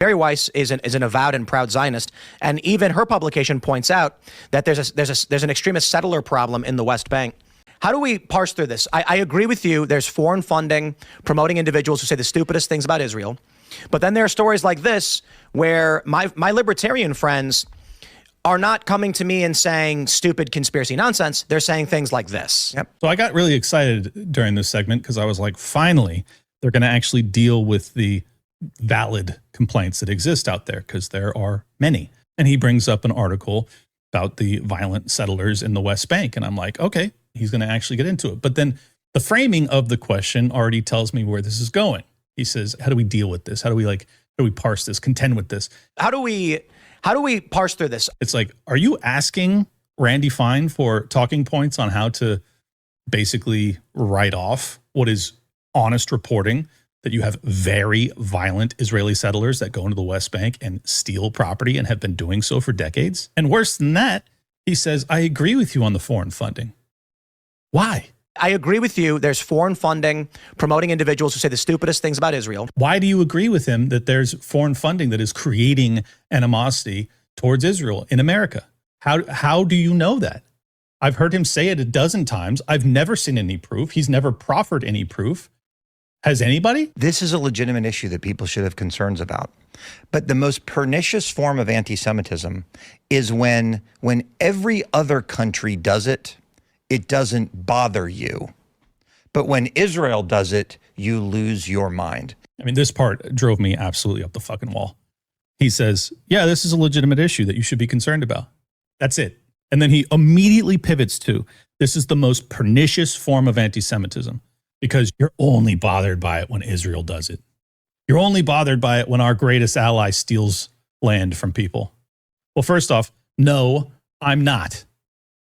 Barry Weiss is an avowed and proud Zionist, and even her publication points out that there's an extremist settler problem in the West Bank. How do we parse through this? I agree with you. There's foreign funding promoting individuals who say the stupidest things about Israel, but then there are stories like this where my libertarian friends are not coming to me and saying stupid conspiracy nonsense. They're saying things like this. Yep. So I got really excited during this segment because I was like, finally, they're going to actually deal with the valid complaints that exist out there, because there are many. And he brings up an article about the violent settlers in the West Bank. And I'm like, okay, he's going to actually get into it. But then the framing of the question already tells me where this is going. He says, how do we deal with this? How do we parse this, contend with this? How do we parse through this? It's like, are you asking Randy Fine for talking points on how to basically write off what is honest reporting that you have very violent Israeli settlers that go into the West Bank and steal property and have been doing so for decades? And worse than that, he says, I agree with you on the foreign funding. Why? I agree with you. There's foreign funding promoting individuals who say the stupidest things about Israel. Why do you agree with him that there's foreign funding that is creating animosity towards Israel in America? How do you know that? I've heard him say it a dozen times. I've never seen any proof. He's never proffered any proof. Has anybody? This is a legitimate issue that people should have concerns about. But the most pernicious form of anti-Semitism is when every other country does it, it doesn't bother you. But when Israel does it, you lose your mind. I mean, this part drove me absolutely up the fucking wall. He says, yeah, this is a legitimate issue that you should be concerned about. That's it. And then he immediately pivots to, this is the most pernicious form of anti-Semitism, because you're only bothered by it when Israel does it. You're only bothered by it when our greatest ally steals land from people. Well, first off, no, I'm not.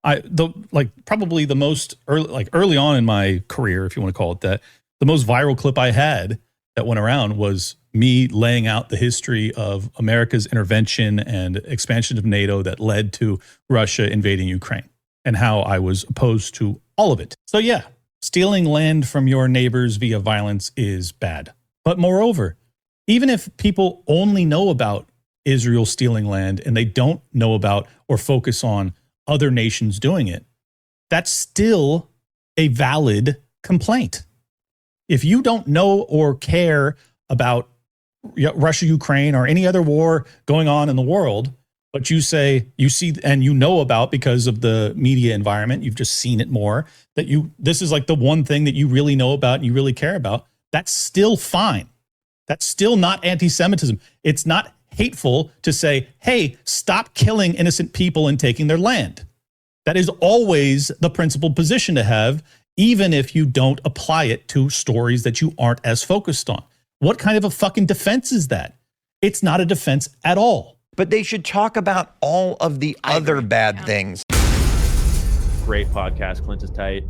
Probably the most early on in my career, if you want to call it that, the most viral clip I had that went around was me laying out the history of America's intervention and expansion of NATO that led to Russia invading Ukraine, and how I was opposed to all of it. So yeah, stealing land from your neighbors via violence is bad. But moreover, even if people only know about Israel stealing land and they don't know about or focus on other nations doing it, that's still a valid complaint. If you don't know or care about Russia, Ukraine, or any other war going on in the world, but you say you see and you know about because of the media environment, you've just seen it more, that this is like the one thing that you really know about and you really care about, that's still fine. That's still not anti-Semitism. It's not hateful to say, hey, stop killing innocent people and taking their land. That is always the principled position to have, even if you don't apply it to stories that you aren't as focused on. What kind of a fucking defense is that? It's not a defense at all. But they should talk about all of the other bad things. Great podcast. Clint is tight.